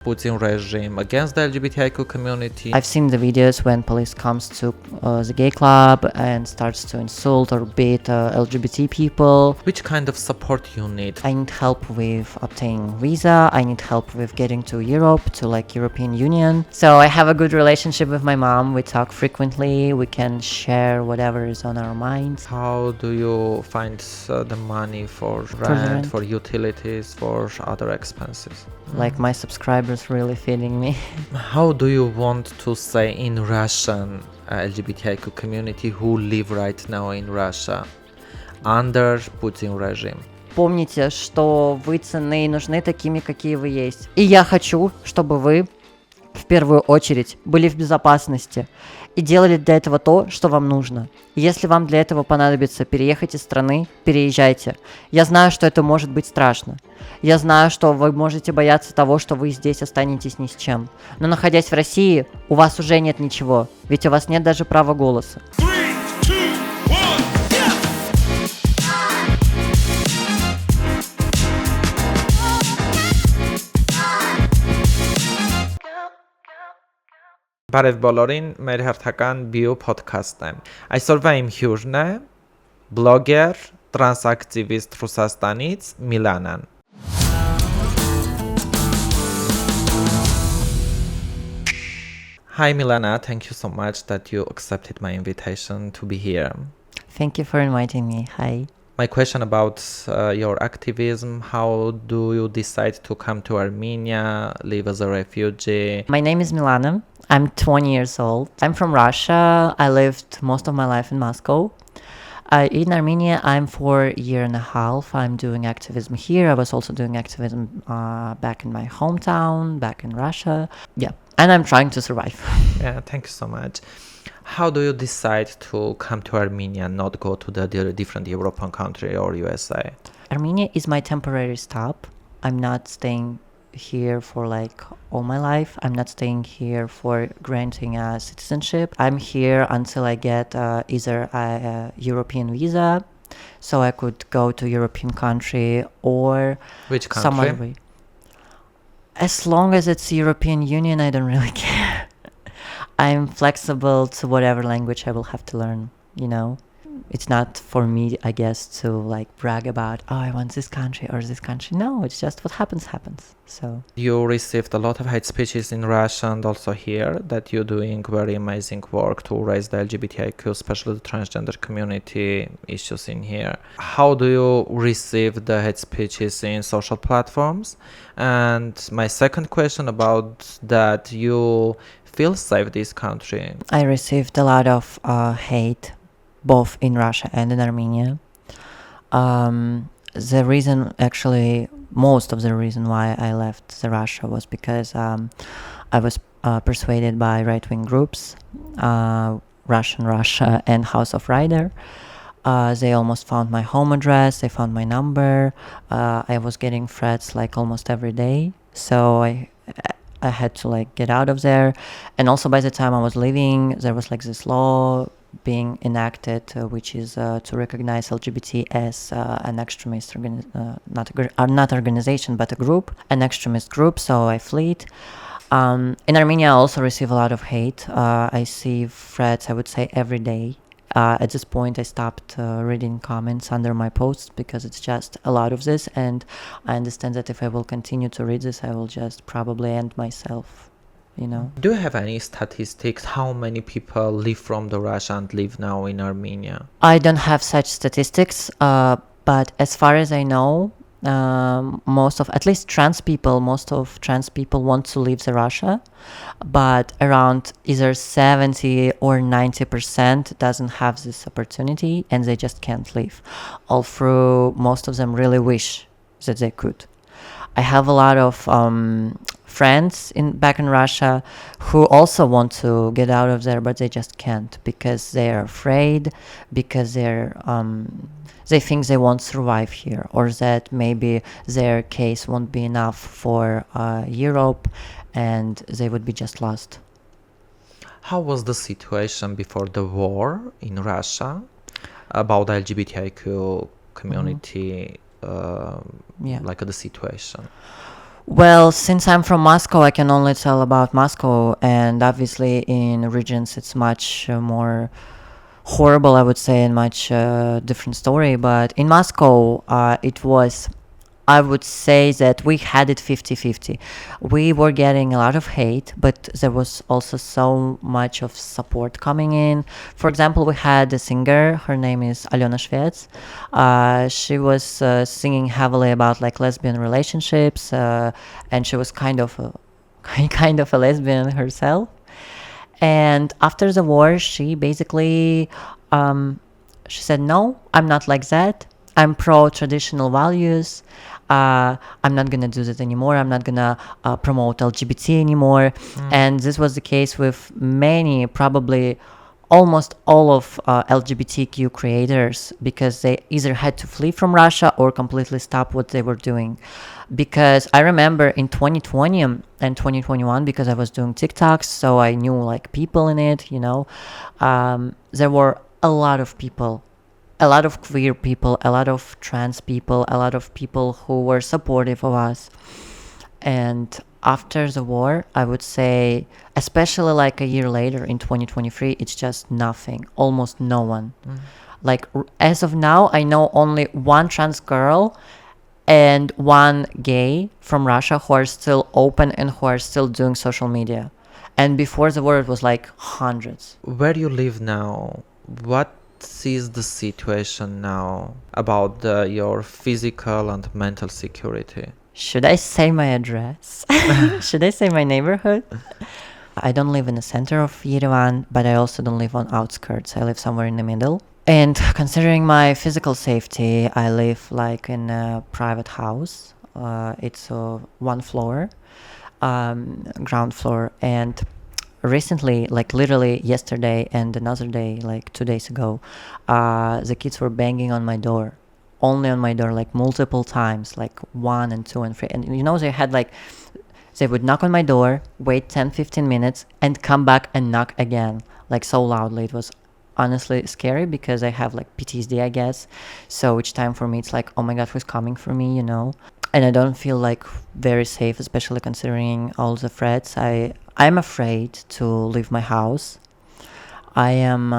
Putin regime against the LGBTIQ community. I've seen the videos when police comes to the gay club and starts to insult or beat LGBT people. Which kind of support you need? I need help with obtaining visa. I need help with getting to Europe, to like European Union. So I have a good relationship with my mom. We talk frequently. We can share whatever is on our minds. How do you find the money for rent, for utilities, for other expenses? Like my subscribers really feeding me. How do you want to say in Russian LGBTIQ community who live right now in Russia under Putin regime? Помните, что вы ценны и нужны такими, какие вы есть. И я хочу, чтобы вы в первую очередь были в безопасности и делали для этого то, что вам нужно. Если вам для этого понадобится переехать из страны, переезжайте. Я знаю, что это может быть страшно. Я знаю, что вы можете бояться того, что вы здесь останетесь ни с чем. Но находясь в России, у вас уже нет ничего, ведь у вас нет даже права голоса. Բարև բոլորին, մեր հերթական բիո փոդքաստն է։ Այսօրվա իմ հյուրն է բլոգեր, տրանս ակտիվիստ Ռուսաստանից Միլանան։ Hi Milana, thank you so much that you accepted my invitation to be here. Thank you for inviting me. Hi. My question about your activism, how do you decide to come to Armenia, live as a refugee? My name is Milana. I'm 20 years old. I'm from Russia. I lived most of my life in Moscow. In Armenia, I'm for a year and a half. I'm doing activism here. I was also doing activism back in my hometown, back in Russia. Yeah, and I'm trying to survive. Yeah, thank you so much. How do you decide to come to Armenia and not go to the different European country or USA? Armenia is my temporary stop. I'm not staying here for like all my life. I'm not staying here for granting a citizenship. I'm here until I get either a European visa, so I could go to European country or which country? Some other way. As long as it's European Union, I don't really care. I'm flexible to whatever language I will have to learn, you know. It's not for me, I guess, to like brag about, oh, I want this country or this country. No, it's just what happens. So you received a lot of hate speeches in Russia and also here that you're doing very amazing work to raise the LGBTIQ, especially the transgender community issues in here. How do you receive the hate speeches in social platforms? And my second question about that, you feel safe in this country? I received a lot of hate, both in Russia and in Armenia. The reason, actually, most of the reason why I left Russia was because I was persuaded by right-wing groups, Russian Russia and House of Rider. They almost found my home address, they found my number. I was getting threats like almost every day. So I had to like get out of there. And also by the time I was leaving, there was like this law being enacted, which is to recognize LGBT as an extremist, not organization, but a group, an extremist group. So I fled. In Armenia, I also receive a lot of hate. I see threats, I would say, every day. At this point, I stopped reading comments under my posts because it's just a lot of this. And I understand that if I will continue to read this, I will just probably end myself. You know. Do you have any statistics? How many people live from the Russia and live now in Armenia? I don't have such statistics, but as far as I know, most of trans people want to leave the Russia, but around either 70 or 90% doesn't have this opportunity and they just can't leave. Although most of them really wish that they could. I have a lot of friends back in Russia who also want to get out of there, but they just can't because they're afraid, because they think they won't survive here, or that maybe their case won't be enough for Europe and they would be just lost. How was the situation before the war in Russia about the LGBTIQ community? Like the situation? Well, since I'm from Moscow, I can only tell about Moscow, and obviously in regions it's much more horrible, I would say, and much different story. But in Moscow, it was, I would say that we had it 50-50. We were getting a lot of hate, but there was also so much of support coming in. For example, we had a singer, her name is Alena Shvets. She was singing heavily about like lesbian relationships, and she was kind of a, kind of a lesbian herself. And after the war, she basically she said, "No, I'm not like that. I'm pro traditional values. I'm not gonna do that anymore. I'm not gonna promote LGBT anymore." And this was the case with many, probably almost all of LGBTQ creators, because they either had to flee from Russia or completely stop what they were doing. Because I remember in 2020 and 2021, because I was doing TikToks, so I knew like people in it, there were a lot of people, a lot of queer people, a lot of trans people, a lot of people who were supportive of us. And after the war, I would say, especially like a year later in 2023, it's just nothing, almost no one. Like as of now, I know only one trans girl and one gay from Russia who are still open and who are still doing social media. And before the war, it was like hundreds. Where you live now, what is the situation now about your physical and mental security? Should I say my address? Should I say my neighborhood? I don't live in the center of Yerevan, but I also don't live on outskirts. I live somewhere in the middle. And considering my physical safety, I live like in a private house. It's one floor, ground floor. And recently, like literally yesterday and another day, like 2 days ago, the kids were banging on my door. Only on my door, like multiple times, like 1 and 2 and 3. And they had like, they would knock on my door, wait 10-15 minutes, and come back and knock again, like so loudly. It was honestly scary because I have like PTSD, I guess. So each time for me, it's like, oh my God, who's coming for me, And I don't feel like very safe, especially considering all the threats. I'm afraid to leave my house. I am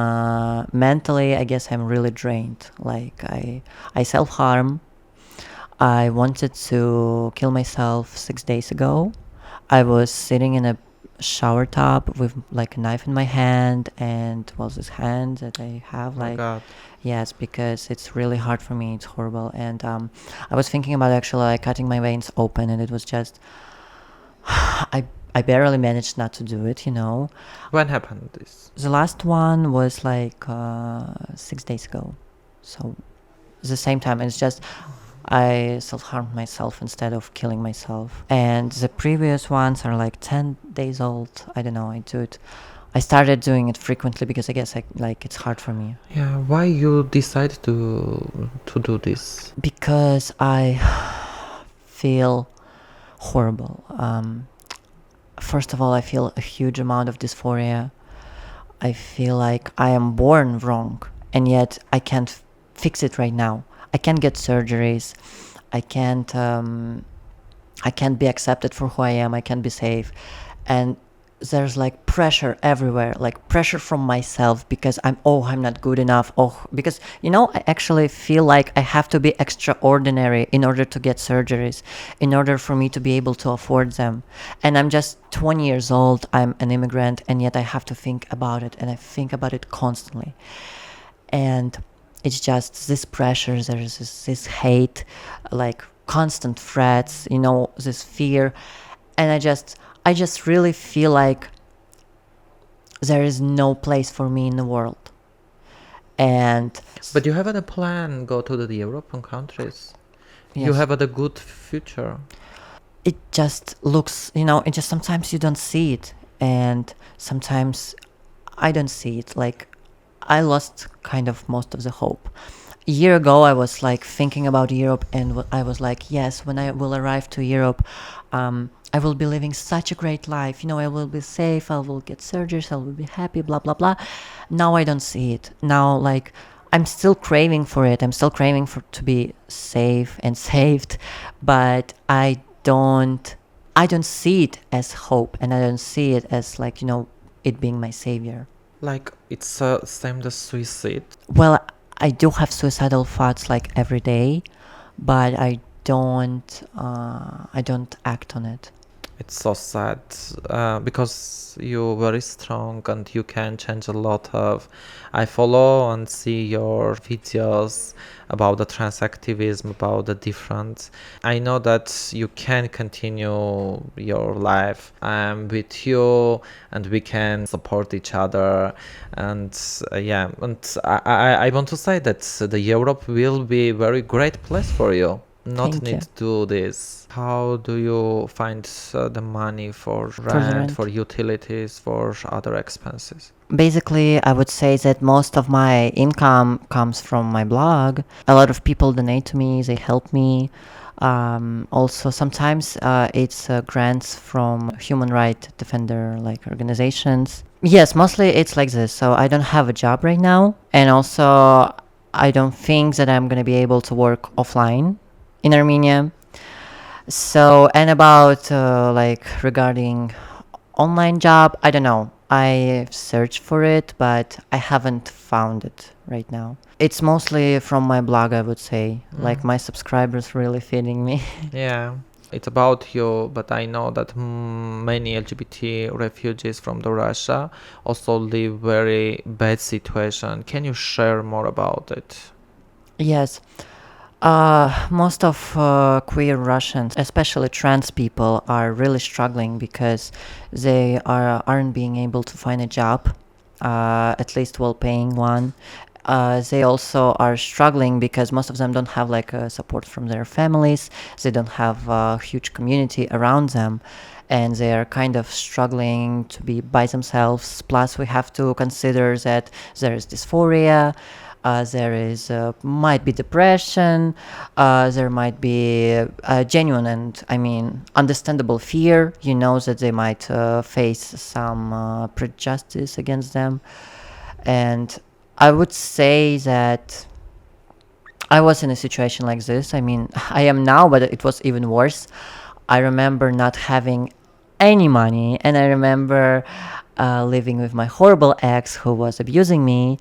mentally, I guess I'm really drained. Like I self-harm. I wanted to kill myself 6 days ago. I was sitting in a shower tub with like a knife in my hand, and this hand that I have, like, Oh God. yes, because it's really hard for me. It's horrible. And I was thinking about actually like cutting my veins open, and it was just I barely managed not to do it. When happened this? The last one was like 6 days ago. So the same time. And it's just I self-harmed myself instead of killing myself. And the previous ones are like 10 days old. I don't know. I started doing it frequently because I guess it's hard for me. Yeah, why you decide to do this? Because I feel horrible. First of all, I feel a huge amount of dysphoria. I feel like I am born wrong, and yet I can't fix it right now. I can't get surgeries. I can't be accepted for who I am. I can't be safe. And there's like pressure everywhere, like pressure from myself because I'm not good enough. Because I actually feel like I have to be extraordinary in order to get surgeries, in order for me to be able to afford them. And I'm just 20 years old. I'm an immigrant, and yet I have to think about it, and I think about it constantly. And it's just this pressure. There's this hate, like constant threats, this fear, and I just really feel like there is no place for me in the world. But you have a plan, go to the European countries. Yes. You have a good future. It just looks, it just sometimes you don't see it, and sometimes I don't see it. Like I lost kind of most of the hope. A year ago, I was like thinking about Europe, and I was like, yes, when I will arrive to Europe, I will be living such a great life. I will be safe. I will get surgeries. I will be happy, blah, blah, blah. Now I don't see it. Now, like, I'm still craving for it. I'm still craving to be safe and saved, but I don't I don't see it as hope, and I don't see it as like, it being my savior. Like it's same as suicide. Well, I do have suicidal thoughts like every day, but I don't act on it. It's so sad because you're very strong and you can change a lot of. I follow and see your videos about the trans activism, about the different. I know that you can continue your life. I'm with you, and we can support each other. And yeah, and I want to say that the Europe will be a very great place for you. Not Thank need you. to do this. How do you find the money for the rent, rent. for utilities, for other expenses? Basically, I would say that most of my income comes from my blog. A lot of people donate to me, they help me. Also, sometimes it's grants from human rights defender like organizations. Yes, mostly it's like this. So I don't have a job right now, and also I don't think that I'm gonna be able to work offline in Armenia. So, and about regarding online job, I don't know. I searched for it, but I haven't found it right now. It's mostly from my blog, I would say. Like my subscribers really feeding me. Yeah, it's about you, but I know that many LGBT refugees from the Russia also live very bad situation. Can you share more about it? Yes. Most of queer Russians, especially trans people, are really struggling because they aren't being able to find a job, at least well-paying one. They also are struggling because most of them don't have support from their families. They don't have a huge community around them, and they are kind of struggling to be by themselves. Plus, we have to consider that there is dysphoria. There is might be depression. There might be genuine and understandable fear. You know that they might face some prejudice against them, and I would say that I was in a situation like this. I am now, but it was even worse. I remember not having any money, and I remember living with my horrible ex who was abusing me,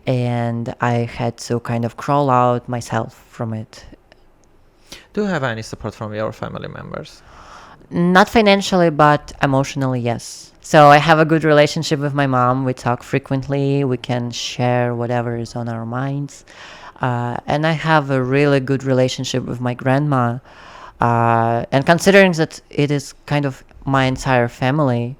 and I had to kind of crawl out myself from it. Do you have any support from your family members? Not financially, but emotionally, yes. So I have a good relationship with my mom. We talk frequently. We can share whatever is on our minds. And I have a really good relationship with my grandma. And considering that it is kind of my entire family,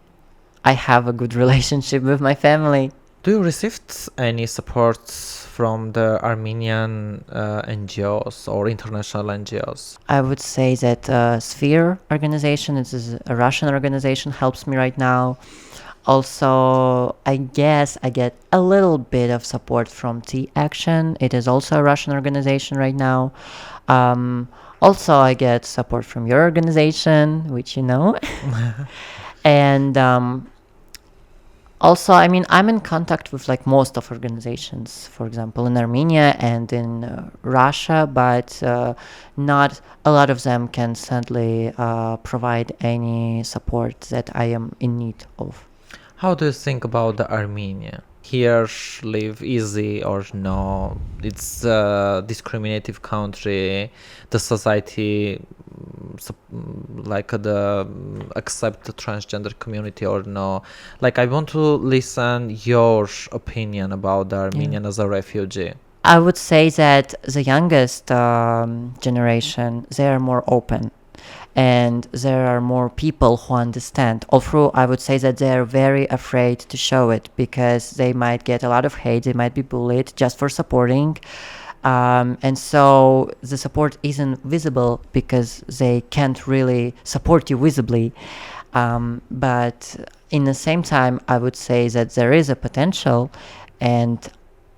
I have a good relationship with my family. Do you receive any support from the Armenian NGOs or international NGOs? I would say that Sphere organization, it is a Russian organization, helps me right now. Also, I guess I get a little bit of support from T Action. It is also a Russian organization right now. Also, I get support from your organization, which you know. And also, I'm in contact with most of organizations, for example, in Armenia and in Russia, but not a lot of them can sadly provide any support that I am in need of. How do you think about the Armenia? Here live easy or no? It's a discriminative country. The society accept the transgender community or no? I want to listen your opinion about the Armenian as a refugee. I would say that the youngest generation, they are more open, and there are more people who understand. Although I would say that they are very afraid to show it because they might get a lot of hate, they might be bullied just for supporting. And so the support isn't visible because they can't really support you visibly. But in the same time, I would say that there is a potential, and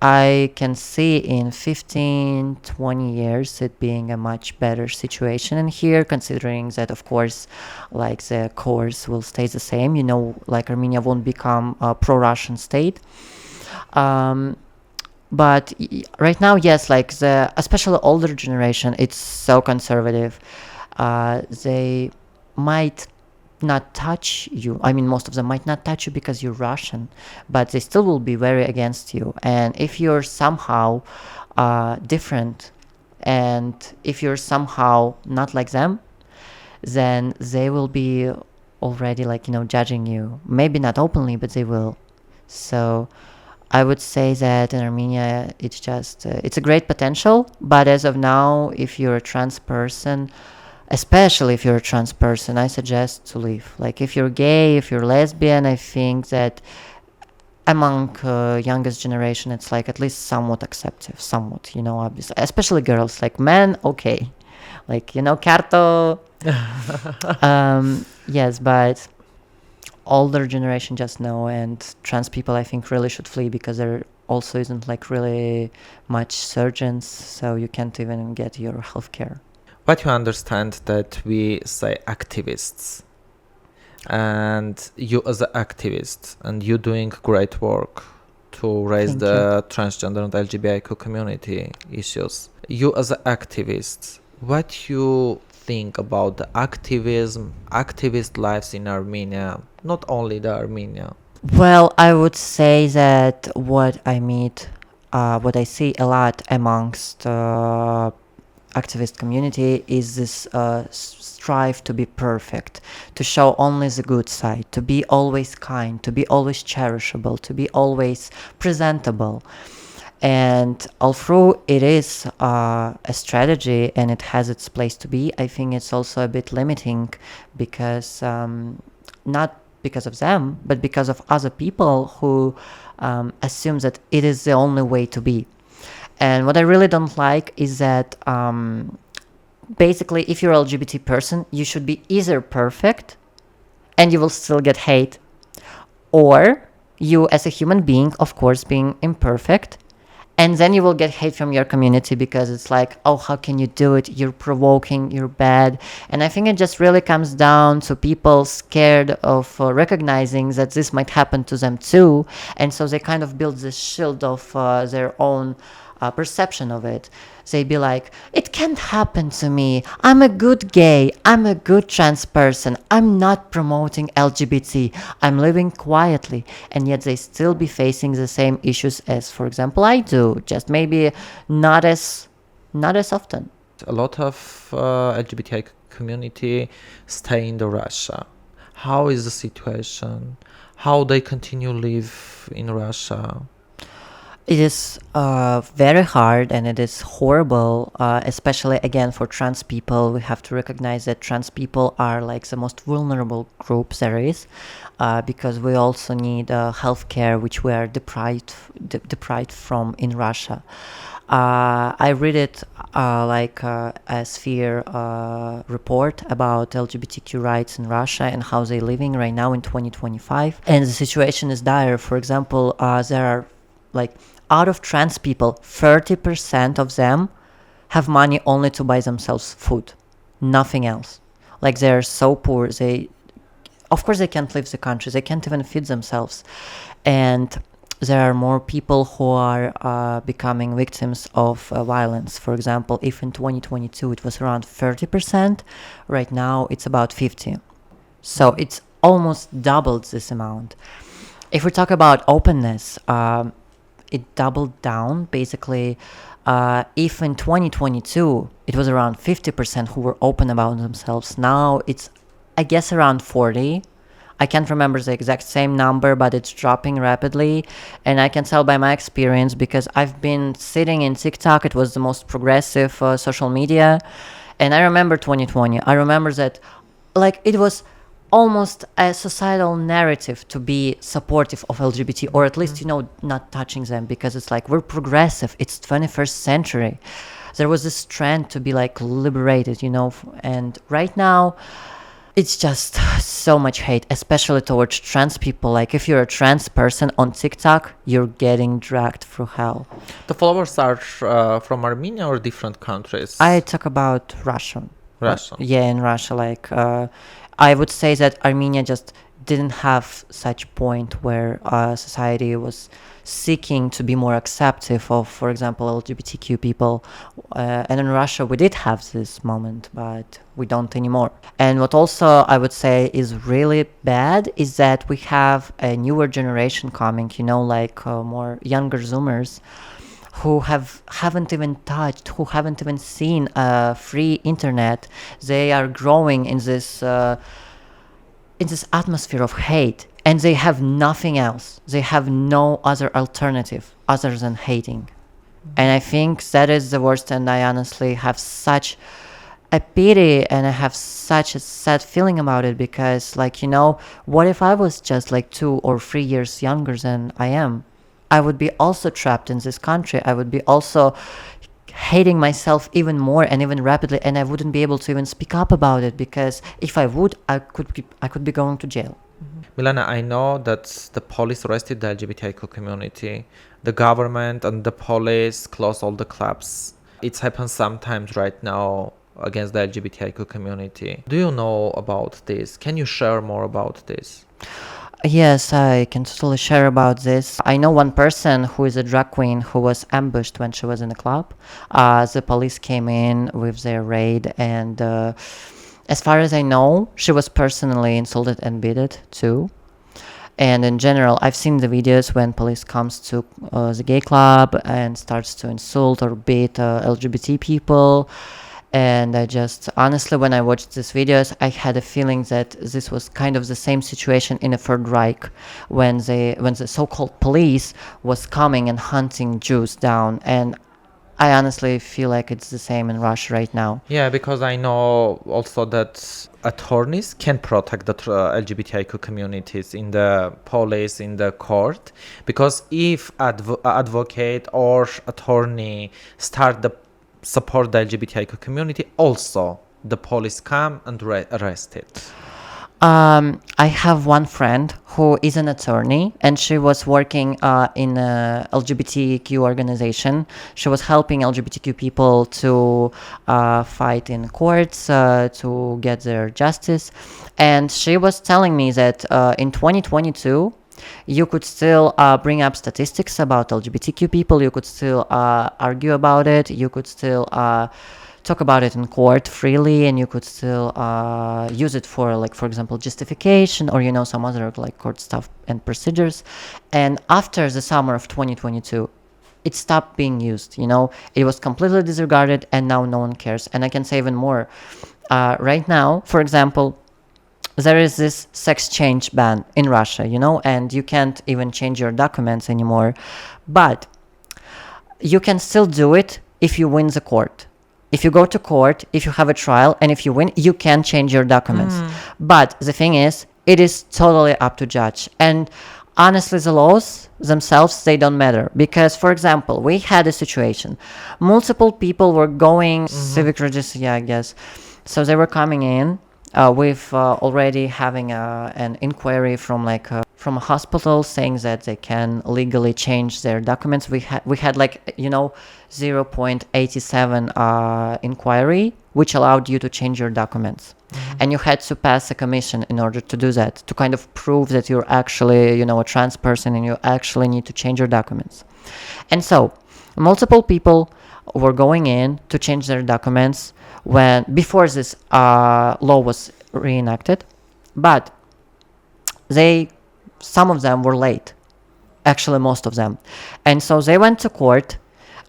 I can see in 15, 20 years it being a much better situation in here, considering that, of course, the course will stay the same. Armenia won't become a pro-Russian state. But right now, yes, especially older generation, it's so conservative. they might not touch you. I mean, most of them might not touch you because you're Russian, but they still will be very against you. And if you're somehow different, and if you're somehow not like them, then they will be already like, judging you. Maybe not openly, but they will. So I would say that in Armenia, it's just, it's a great potential. But as of now, if you're a trans person, especially if you're a trans person, I suggest to leave. Like if you're gay, if you're lesbian, I think that among youngest generation, it's like at least somewhat accepted, somewhat, obviously, especially girls. Like men, okay, like Carto. Yes, but older generation just no, and trans people I think really should flee because there also isn't like really much surgeons, so you can't even get your healthcare. But you understand that we say activists, and you as an activist, and you doing great work to raise Thank the transgender and LGBTQ community issues. You as an activist, what you think about the activist lives in Armenia, not only the Armenia? Well, I would say that what I see a lot amongst activist community is this strive to be perfect, to show only the good side, to be always kind, to be always cherishable, to be always presentable. And although it is a strategy and it has its place to be, I think it's also a bit limiting because not because of them, but because of other people who assume that it is the only way to be. And what I really don't like is that basically if you're an LGBT person, you should be either perfect and you will still get hate, or you as a human being, of course, being imperfect, and then you will get hate from your community because it's like, oh, how can you do it? You're provoking, you're bad. And I think it just really comes down to people scared of recognizing that this might happen to them too. And so they kind of build this shield of their own perception of it. They be like, it can't happen to me. I'm a good gay. I'm a good trans person. I'm not promoting LGBT. I'm living quietly. And yet they still be facing the same issues as, for example, I do. Just maybe not as often. A lot of LGBTI community stay in the Russia. How is the situation? How they continue live in Russia? It is very hard and it is horrible, especially again for trans people. We have to recognize that trans people are like the most vulnerable group there is, because we also need healthcare, which we are deprived from in Russia. I read it like a Sphere report about LGBTQ rights in Russia and how they're living right now in 2025. And the situation is dire. For example, there are like out of trans people, 30% of them have money only to buy themselves food, nothing else. Like they're so poor. Of course, they can't leave the country. They can't even feed themselves. And there are more people who are becoming victims of violence. For example, if in 2022 it was around 30%, right now it's about 50%. So it's almost doubled this amount. If we talk about openness, it doubled down. Basically, if in 2022 it was around 50% who were open about themselves, now it's, I guess, around 40%. I can't remember the exact same number, but it's dropping rapidly. And I can tell by my experience because I've been sitting in TikTok. It was the most progressive social media. And I remember 2020. I remember that like it was almost a societal narrative to be supportive of LGBT, or at least, not touching them, because it's like, we're progressive. It's 21st century. There was this trend to be like liberated, and right now, it's just so much hate, especially towards trans people. Like if you're a trans person on TikTok, you're getting dragged through hell. The followers are from Armenia or different countries? I talk about Russia. Russia. Yeah, in Russia, like I would say that Armenia just didn't have such point where society was seeking to be more accepting of, for example, LGBTQ people. And in Russia, we did have this moment, but we don't anymore. And what also I would say is really bad is that we have a newer generation coming, like more younger Zoomers, who haven't even touched, who haven't even seen free internet. They are growing in this atmosphere of hate, and they have nothing else. They have no other alternative other than hating. And I think that is the worst, and I honestly have such a pity and I have such a sad feeling about it, because what if I was just like 2 or 3 years younger than I am? I would be also trapped in this country. I would be also hating myself even more and even rapidly, and I wouldn't be able to even speak up about it, because if I would, I could be going to jail. Milana, I know that the police arrested the LGBTIQ community. The government and the police closed all the clubs. It's happened sometimes right now against the LGBTIQ community. Do you know about this? Can you share more about this? Yes, I can totally share about this. I know one person who is a drag queen who was ambushed when she was in a club. The police came in with their raid, and as far as I know, she was personally insulted and beaten too. And in general, I've seen the videos when police comes to the gay club and starts to insult or beat LGBT people. And I just, honestly, when I watched these videos, I had a feeling that this was kind of the same situation in the Third Reich, when the so-called police was coming and hunting Jews down. And I honestly feel like it's the same in Russia right now. Yeah, because I know also that attorneys can protect the LGBTIQ communities in the police, in the court, because if advocate or attorney start the support the LGBTIQ community, also the police come and arrest it. I have one friend who is an attorney, and she was working in a LGBTQ organization. She was helping LGBTQ people to fight in courts, to get their justice. And she was telling me that in 2022, you could still bring up statistics about LGBTQ people. You could still argue about it. You could still talk about it in court freely, and you could still use it for, like, for example, justification, or some other like court stuff and procedures. And after the summer of 2022, it stopped being used. It was completely disregarded, and now no one cares. And I can say even more. Right now, for example, there is this sex change ban in Russia, and you can't even change your documents anymore. But you can still do it if you win the court. If you go to court, if you have a trial, and if you win, you can change your documents. But the thing is, it is totally up to judge. And honestly, the laws themselves, they don't matter. Because, for example, we had a situation. Multiple people were going civic registry, I guess. So they were coming in with already having an inquiry from a hospital saying that they can legally change their documents. We had 0.87 inquiry, which allowed you to change your documents. And you had to pass a commission in order to do that, to kind of prove that you're actually, a trans person and you actually need to change your documents. And so multiple people were going in to change their documents before this law was reenacted, but some of them were late, actually most of them. And so they went to court.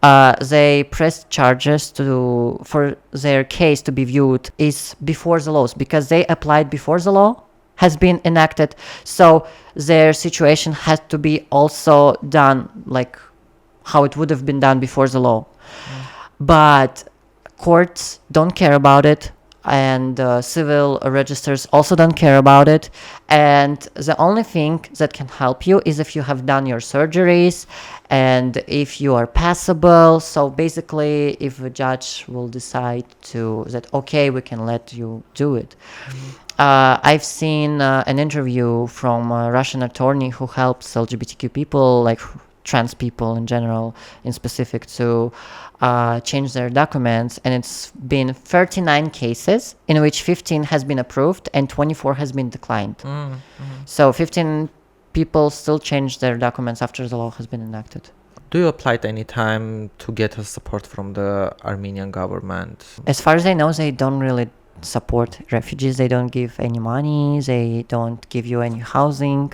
They pressed charges for their case to be viewed is before the laws, because they applied before the law has been enacted. So their situation had to be also done like how it would have been done before the law. But courts don't care about it, and civil registers also don't care about it. And the only thing that can help you is if you have done your surgeries and if you are passable. So basically, if a judge will decide that okay, we can let you do it. I've seen an interview from a Russian attorney who helps LGBTQ people, like trans people in general, in specific, to change their documents. And it's been 39 cases in which 15 has been approved and 24 has been declined. So 15 people still change their documents after the law has been enacted. Do you apply at any time to get a support from the Armenian government? As far as I know, they don't really support refugees. They don't give any money. They don't give you any housing.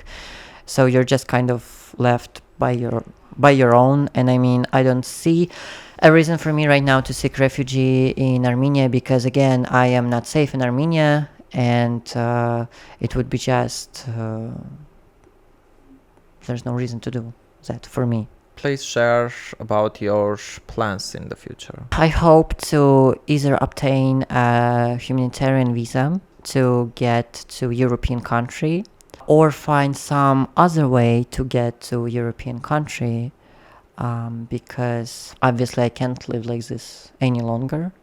So you're just kind of left by your own. And I mean, I don't see a reason for me right now to seek refugee in Armenia, because again, I am not safe in Armenia, and it would be just there's no reason to do that for me. Please share about your plans in the future. I hope to either obtain a humanitarian visa to get to European country, or find some other way to get to European country, because obviously I can't live like this any longer.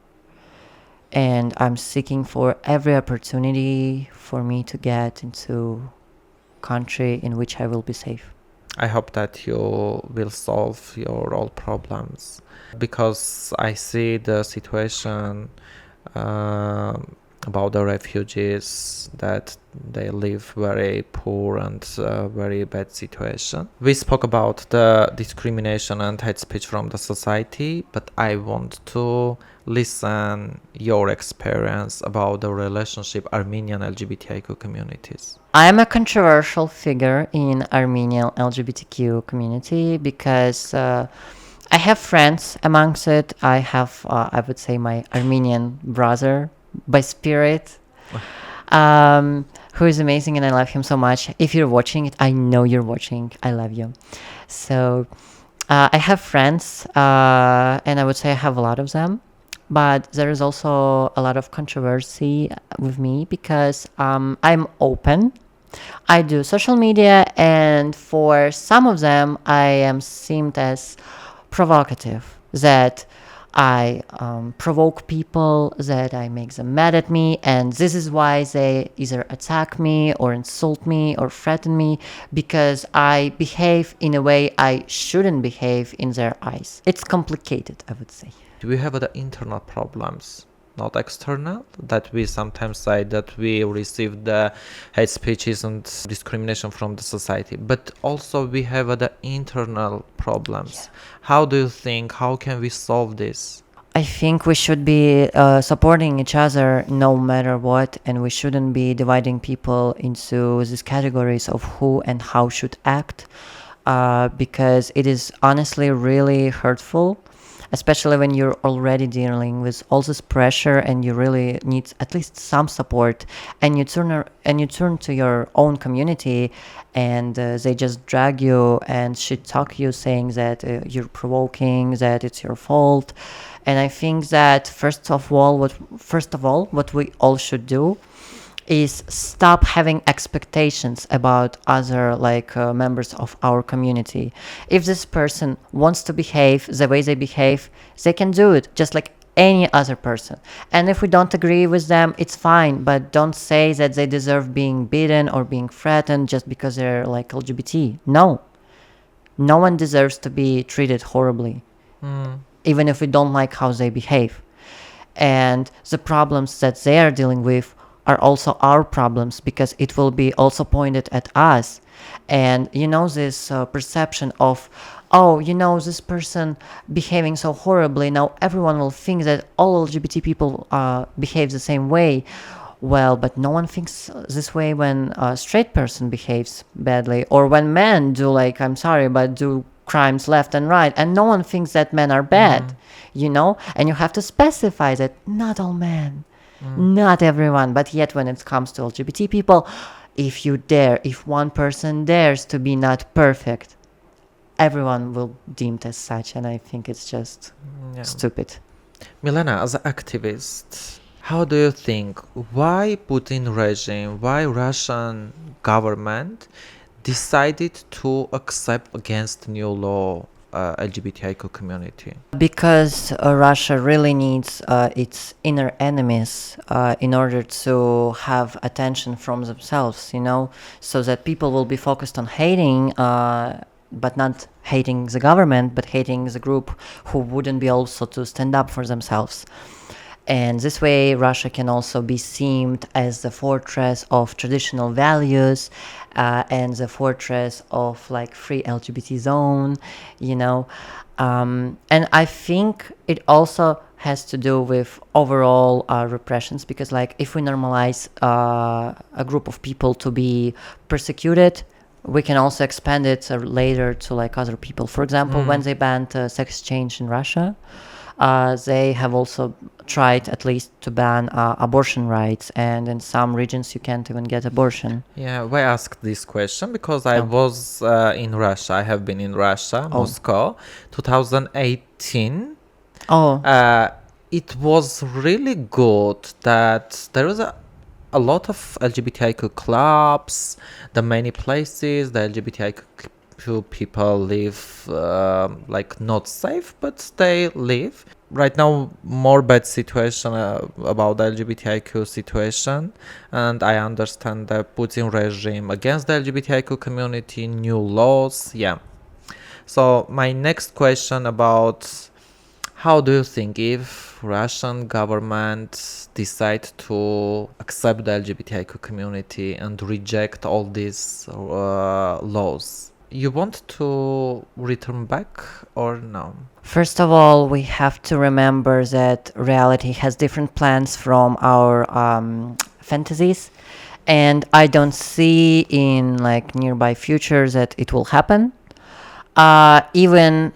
And I'm seeking for every opportunity for me to get into country in which I will be safe. I hope that you will solve your all problems, because I see the situation about the refugees, that they live very poor and very bad situation. We spoke about the discrimination and hate speech from the society, but I want to listen your experience about the relationship Armenian LGBTIQ communities. I am a controversial figure in Armenian LGBTQ community because I have friends amongst it. I have, I would say, my Armenian brother by spirit, who is amazing, and I love him so much. If you're watching it, I know you're watching. I love you. So I have friends, and I would say I have a lot of them. But there is also a lot of controversy with me because I'm open. I do social media, and for some of them, I am seen as provocative, that I provoke people, that I make them mad at me, and this is why they either attack me or insult me or threaten me, because I behave in a way I shouldn't behave in their eyes. It's complicated, I would say. We have the internal problems, not external, that we sometimes say that we receive the hate speeches and discrimination from the society, but also we have the internal problems. Yeah. How do you think, how can we solve this? I think we should be supporting each other no matter what, and we shouldn't be dividing people into these categories of who and how should act, because it is honestly really hurtful, especially when you're already dealing with all this pressure and you really need at least some support, and you turn to your own community, and they just drag you and shit talk you, saying that you're provoking, that it's your fault. And I think that first of all, what we all should do is stop having expectations about other members of our community. If this person wants to behave the way they behave, they can do it just like any other person. And if we don't agree with them, it's fine, but don't say that they deserve being beaten or being threatened just because they're like LGBT. No one deserves to be treated horribly, even if we don't like how they behave. And the problems that they are dealing with are also our problems, because it will be also pointed at us. And this perception of, this person behaving so horribly, now everyone will think that all LGBT people behave the same way. Well, but no one thinks this way when a straight person behaves badly, or when men do, I'm sorry, but do crimes left and right, and no one thinks that men are bad, and you have to specify that not all men, not everyone. But yet when it comes to LGBT people, if one person dares to be not perfect, everyone will deemed as such, and I think it's just stupid. Milana, as an activist, how do you think, why Putin regime, why Russian government decided to accept against new law LGBTIQ community? Because Russia really needs its inner enemies in order to have attention from themselves, so that people will be focused on hating but not hating the government, but hating the group who wouldn't be also to stand up for themselves. And this way, Russia can also be seen as the fortress of traditional values and the fortress of like free LGBT zone, you know. And I think it also has to do with overall repressions, because like if we normalize a group of people to be persecuted, we can also expand it later to like other people. For example, when they banned sex exchange in Russia, they have also tried at least to ban abortion rights, and in some regions you can't even get abortion. Yeah, I asked this question because I was in Russia. I have been in Russia, Moscow, 2018. It was really good that there was a lot of LGBTIQ clubs, the many places the LGBTIQ people live like not safe, but they live. Right now, more bad situation about the LGBTIQ situation, and I understand the Putin regime against the LGBTIQ community, new laws, yeah. So my next question about how do you think if Russian government decide to accept the LGBTIQ community and reject all these laws, you want to return back or no? First of all, we have to remember that reality has different plans from our fantasies, and I don't see in like nearby future that it will happen. Even,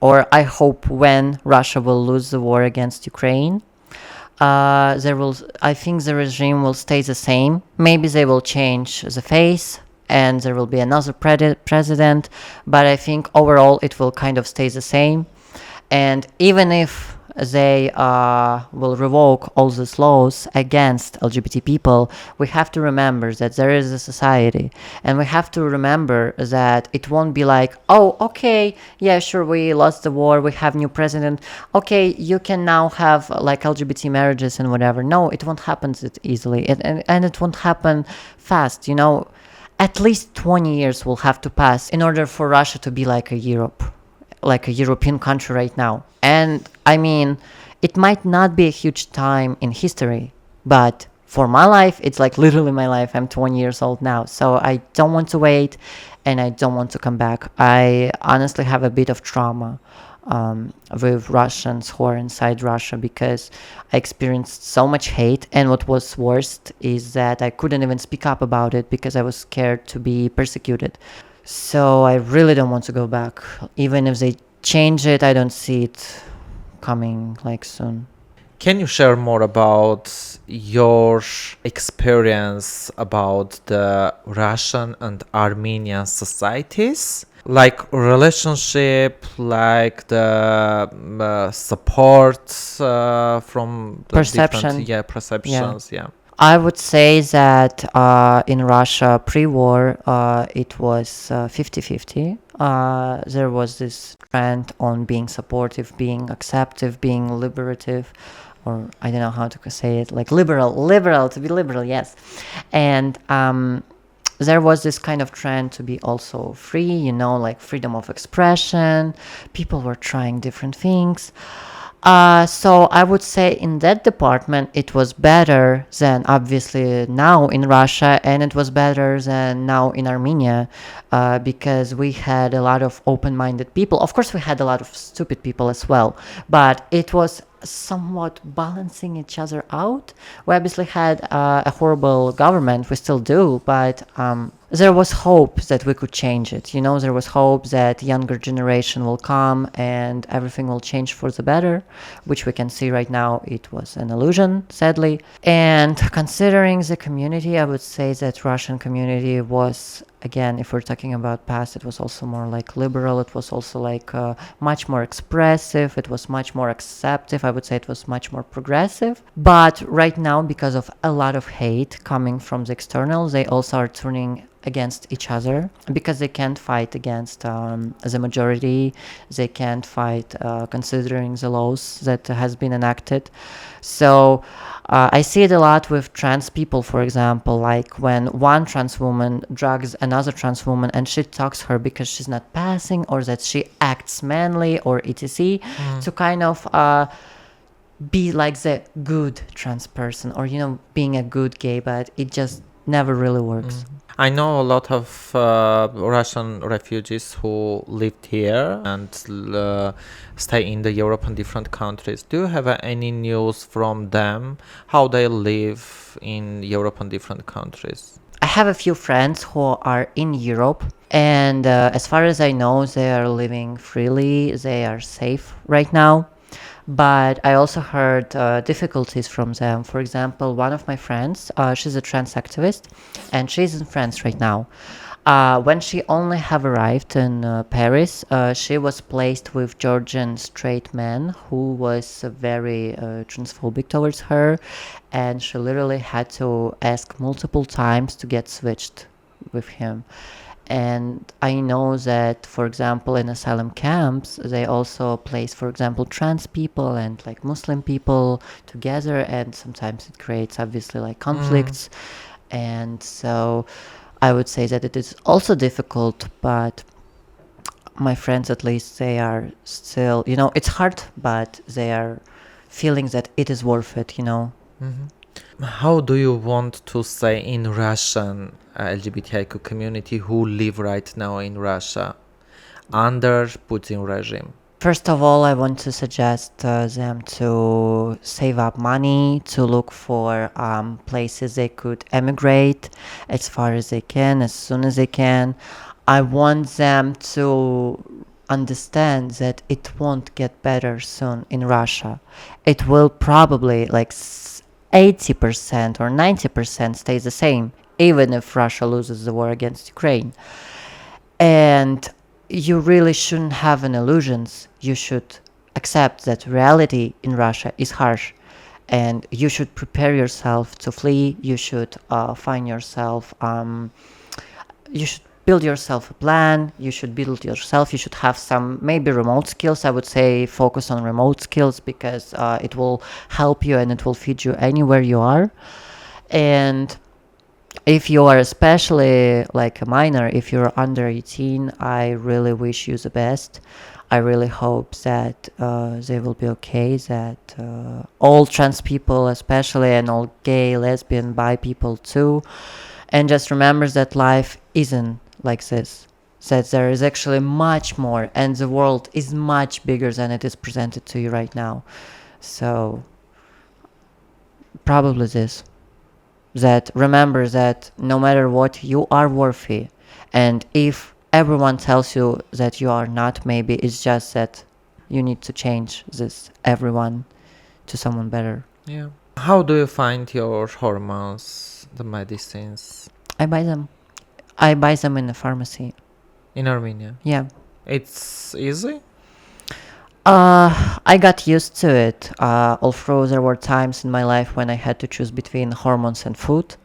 or I hope when Russia will lose the war against Ukraine, I think the regime will stay the same. Maybe they will change the face and there will be another president, but I think overall it will kind of stay the same. And even if they will revoke all these laws against LGBT people, we have to remember that there is a society, and we have to remember that it won't be like, oh, okay, yeah, sure, we lost the war, we have new president, okay, you can now have like LGBT marriages and whatever. No, it won't happen that easily, and it won't happen fast, you know. At least 20 years will have to pass in order for Russia to be like a Europe, like a European country right now. And I mean, it might not be a huge time in history, but for my life, it's like literally my life. I'm 20 years old now, so I don't want to wait and I don't want to come back. I honestly have a bit of trauma with Russians who are inside Russia, because I experienced so much hate, and what was worst is that I couldn't even speak up about it because I was scared to be persecuted. So I really don't want to go back. Even if they change it, I don't see it coming like soon. Can you share more about your experience about the Russian and Armenian societies? Like relationship, like the support from the perception. Perceptions, yeah. I would say that in Russia pre-war it was 50-50. There was this trend on being supportive, being acceptive, being liberative, or I don't know how to say it, like liberal, to be liberal, yes. And there was this kind of trend to be also free, you know, like freedom of expression. People were trying different things. So I would say in that department, it was better than obviously now in Russia, and it was better than now in Armenia, because we had a lot of open-minded people. Of course, we had a lot of stupid people as well, but it was somewhat balancing each other out. We obviously had a horrible government, we still do, but there was hope that we could change it. You know, there was hope that younger generation will come and everything will change for the better, which we can see right now. It was an illusion, sadly. And considering the community, I would say that Russian community was, again, if we're talking about past, it was also more like liberal. It was also like much more expressive. It was much more acceptive. I would say it was much more progressive. But right now, because of a lot of hate coming from the external, they also are turning against each other because they can't fight against the majority. They can't fight considering the laws that has been enacted. So I see it a lot with trans people, for example, like when one trans woman drugs another trans woman and she talks her because she's not passing or that she acts manly or etc. To kind of be like the good trans person or, being a good gay, but it just never really works. I know a lot of Russian refugees who lived here and stay in the Europe and different countries. Do you have any news from them, how they live in Europe and different countries? I have a few friends who are in Europe, and as far as I know, they are living freely, they are safe right now. But I also heard difficulties from them. For example, one of my friends, she's a trans activist, and she's in France right now. When she only have arrived in Paris, she was placed with Georgian straight man who was very transphobic towards her, and she literally had to ask multiple times to get switched with him. And I know that, for example, in asylum camps, they also place, for example, trans people and like Muslim people together, and sometimes it creates obviously like conflicts. And so I would say that it is also difficult, but my friends, at least, they are still, it's hard, but they are feeling that it is worth it. How do you want to say in Russian LGBTIQ community who live right now in Russia under Putin regime? First of all, I want to suggest them to save up money, to look for places they could emigrate as far as they can, as soon as they can. I want them to understand that it won't get better soon in Russia. It will probably 80% or 90% stays the same, even if Russia loses the war against Ukraine. And you really shouldn't have any illusions. You should accept that reality in Russia is harsh, and you should prepare yourself to flee. You should find yourself, you should build yourself a plan. You should build yourself. You should have some maybe remote skills. I would say focus on remote skills because it will help you and it will feed you anywhere you are. And if you are especially like a minor, if you're under 18, I really wish you the best. I really hope that they will be okay, that all trans people especially, and all gay, lesbian, bi people too. And just remember that life isn't like this, that there is actually much more, and the world is much bigger than it is presented to you right now. So probably this, that remember that no matter what, you are worthy, and if everyone tells you that you are not, maybe it's just that you need to change this everyone to someone better. Yeah. How do you find your hormones, the medicines? I buy them in the pharmacy. In Armenia? Yeah. It's easy? I got used to it. Although there were times in my life when I had to choose between hormones and food,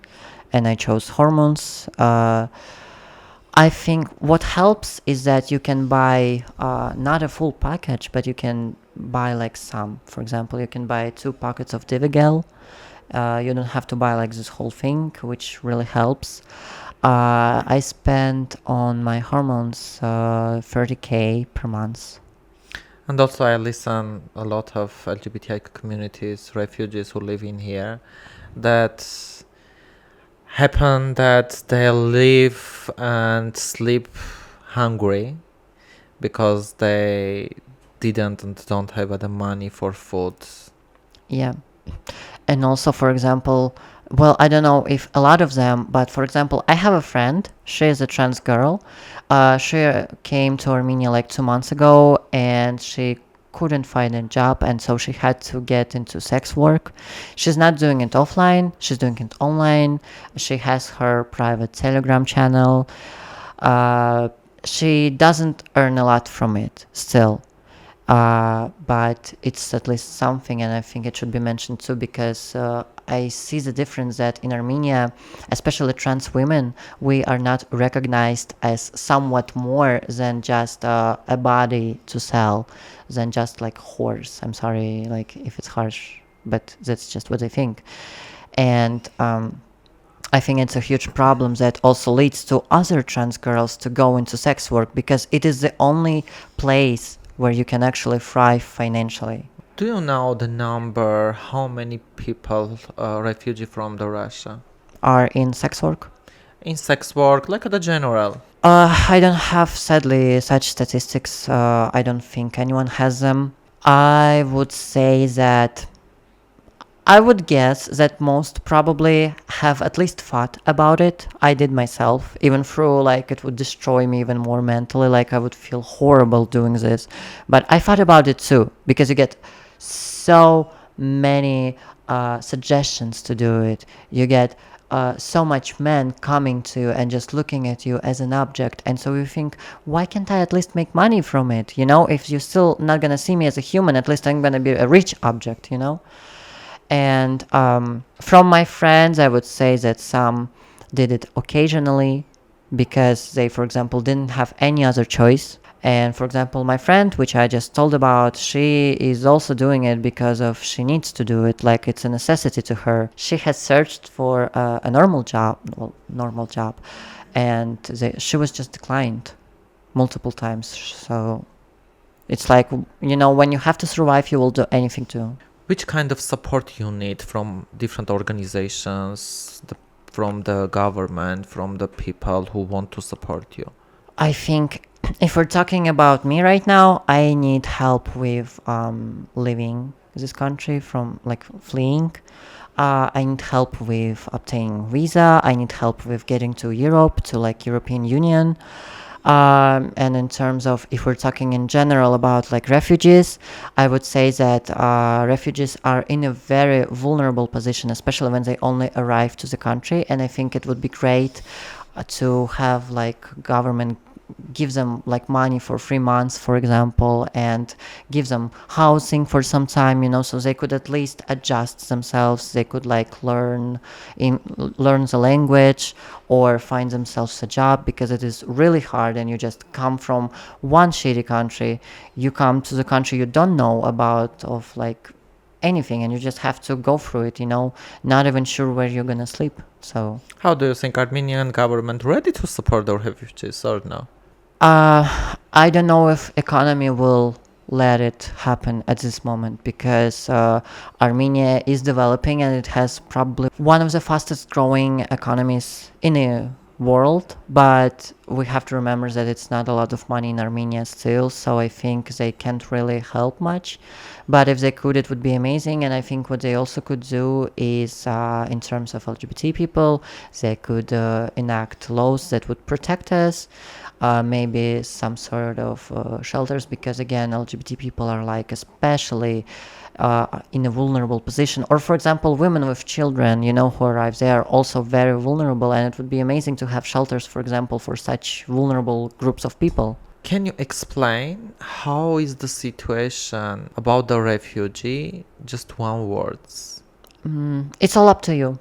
and I chose hormones. I think what helps is that you can buy not a full package, but you can buy like some. For example, you can buy 2 packets of Divigel. You don't have to buy like this whole thing, which really helps. I spent on my hormones 30K per month. And also I listen a lot of LGBTI communities, refugees who live in here, that happen that they live and sleep hungry because they didn't and don't have the money for food. Yeah. And also, for example, well, I don't know if a lot of them, but for example, I have a friend, she is a trans girl. She came to Armenia like 2 months ago, and she couldn't find a job, and so she had to get into sex work. She's not doing it offline, she's doing it online. She has her private Telegram channel. She doesn't earn a lot from it still. But it's at least something, and I think it should be mentioned too, because I see the difference that in Armenia, especially trans women, we are not recognized as somewhat more than just a body to sell, than just like horse. I'm sorry, like if it's harsh, but that's just what I think. And I think it's a huge problem that also leads to other trans girls to go into sex work, because it is the only place where you can actually thrive financially. Do you know the number, how many people refugee from the Russia? Are in sex work? In sex work, like the general. I don't have, sadly, such statistics. I don't think anyone has them. I would say that I would guess that most probably have at least thought about it. I did myself, even through like it would destroy me even more mentally, like I would feel horrible doing this. But I thought about it too, because you get so many suggestions to do it. You get so much men coming to you and just looking at you as an object, and so you think, why can't I at least make money from it? You know, if you're still not gonna see me as a human, at least I'm gonna be a rich object, you know. And from my friends, I would say that some did it occasionally because they, for example, didn't have any other choice. And for example, my friend, which I just told about, she is also doing it because of she needs to do it, like it's a necessity to her. She has searched for a normal job, and she was just declined multiple times. So it's like, you know, when you have to survive, you will do anything to. Which kind of support you need from different organizations, from the government, from the people who want to support you? I think if we're talking about me right now, I need help with leaving this country, from like fleeing. I need help with obtaining visa. I need help with getting to Europe, to like European Union. And in terms of, if we're talking in general about like refugees, I would say that refugees are in a very vulnerable position, especially when they only arrive to the country. And I think it would be great to have like government give them like money for 3 months, for example, and give them housing for some time, you know, so they could at least adjust themselves. They could like learn the language or find themselves a job, because it is really hard. And you just come from one shitty country, you come to the country you don't know about of like anything, and you just have to go through it, you know, not even sure where you're gonna sleep. So how do you think Armenian government ready to support the refugees or no? I don't know if economy will let it happen at this moment, because Armenia is developing and it has probably one of the fastest growing economies in the world, but we have to remember that it's not a lot of money in Armenia still, so I think they can't really help much. But if they could, it would be amazing. And I think what they also could do is, in terms of LGBT people, they could enact laws that would protect us. Maybe some sort of shelters, because again, LGBT people are like especially in a vulnerable position. Or for example, women with children, you know, who arrive, they are also very vulnerable, and it would be amazing to have shelters, for example, for such vulnerable groups of people. Can you explain how is the situation about the refugee? Just one words. It's all up to you.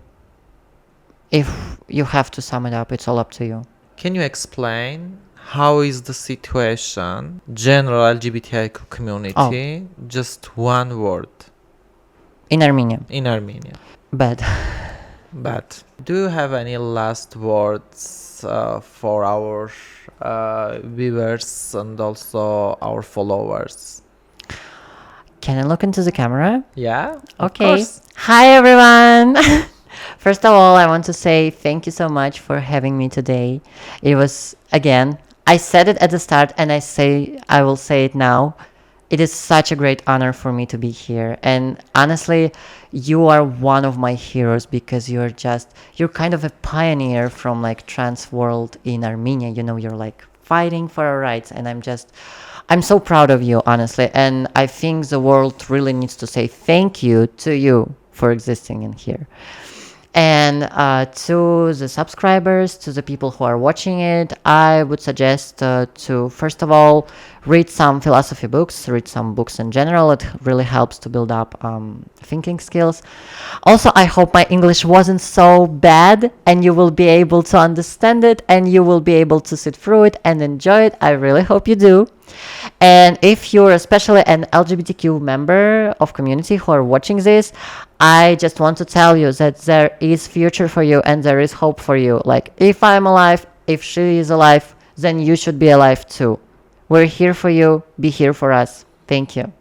If you have to sum it up, it's all up to you. Can you explain how is the situation, general LGBTIQ community? Just one word. In Armenia. In Armenia. Bad. But do you have any last words for our viewers and also our followers? Can I look into the camera? Yeah, Okay. of course. Hi, everyone. First of all, I want to say thank you so much for having me today. It was, again, I said it at the start, and I will say it now. It is such a great honor for me to be here. And honestly, you are one of my heroes, because you're kind of a pioneer from like trans world in Armenia. You know, you're like fighting for our rights, and I'm so proud of you, honestly. And I think the world really needs to say thank you to you for existing in here. And to the subscribers, to the people who are watching it, I would suggest to, first of all, read some philosophy books, read some books in general. It really helps to build up thinking skills. Also, I hope my English wasn't so bad and you will be able to understand it and you will be able to sit through it and enjoy it. I really hope you do. And if you're especially an LGBTQ member of community who are watching this, I just want to tell you that there is future for you and there is hope for you. Like, if I'm alive, if she is alive, then you should be alive too. We're here for you. Be here for us. Thank you.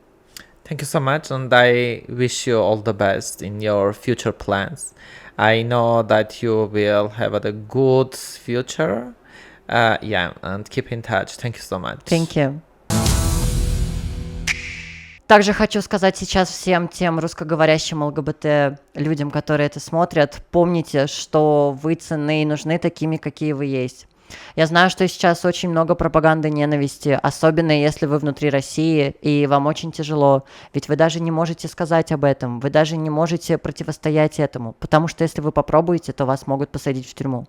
Thank you so much, and I wish you all the best in your future plans. I know that you will have a good future. Yeah, and keep in touch. Thank you so much. Thank you. Также хочу сказать сейчас всем тем русскоговорящим ЛГБТ людям, которые это смотрят, помните, что вы ценны и нужны такими, какие вы есть. Я знаю, что сейчас очень много пропаганды ненависти, особенно если вы внутри России, и вам очень тяжело, ведь вы даже не можете сказать об этом, вы даже не можете противостоять этому, потому что если вы попробуете, то вас могут посадить в тюрьму.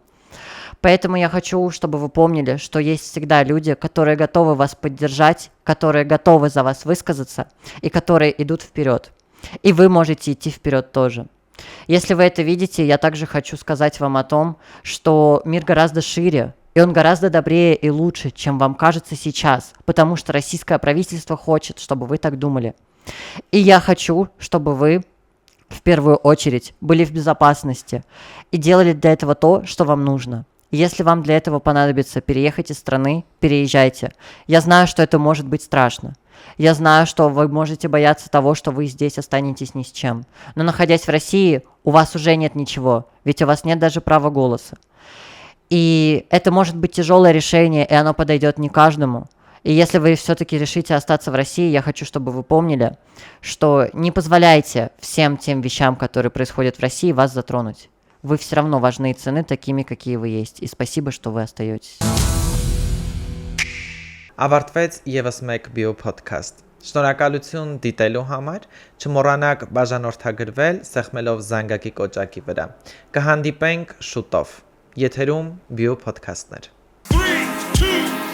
Поэтому я хочу, чтобы вы помнили, что есть всегда люди, которые готовы вас поддержать, которые готовы за вас высказаться и которые идут вперед. И вы можете идти вперед тоже. Если вы это видите, я также хочу сказать вам о том, что мир гораздо шире, и он гораздо добрее и лучше, чем вам кажется сейчас, потому что российское правительство хочет, чтобы вы так думали. И я хочу, чтобы вы в первую очередь были в безопасности и делали для этого то, что вам нужно. Если вам для этого понадобится переехать из страны, переезжайте. Я знаю, что это может быть страшно. Я знаю, что вы можете бояться того, что вы здесь останетесь ни с чем. Но находясь в России, у вас уже нет ничего, ведь у вас нет даже права голоса. И это может быть тяжелое решение, и оно подойдет не каждому. И если вы все-таки решите остаться в России, я хочу, чтобы вы помнили, что не позволяйте всем тем вещам, которые происходят в России, вас затронуть. Вы все равно важны и ценны такими, какие вы есть. И спасибо, что вы остаетесь. Ավարտվեց եւս մեկ բիո podcast։ Շնորհակալություն դիտելու համար։ Չմոռանաք բաժանորդագրվել, սեղմելով զանգակի կոճակի վրա։ Կհանդիպենք շուտով։ Եթերում բիո podcast-ներ։ 3, 2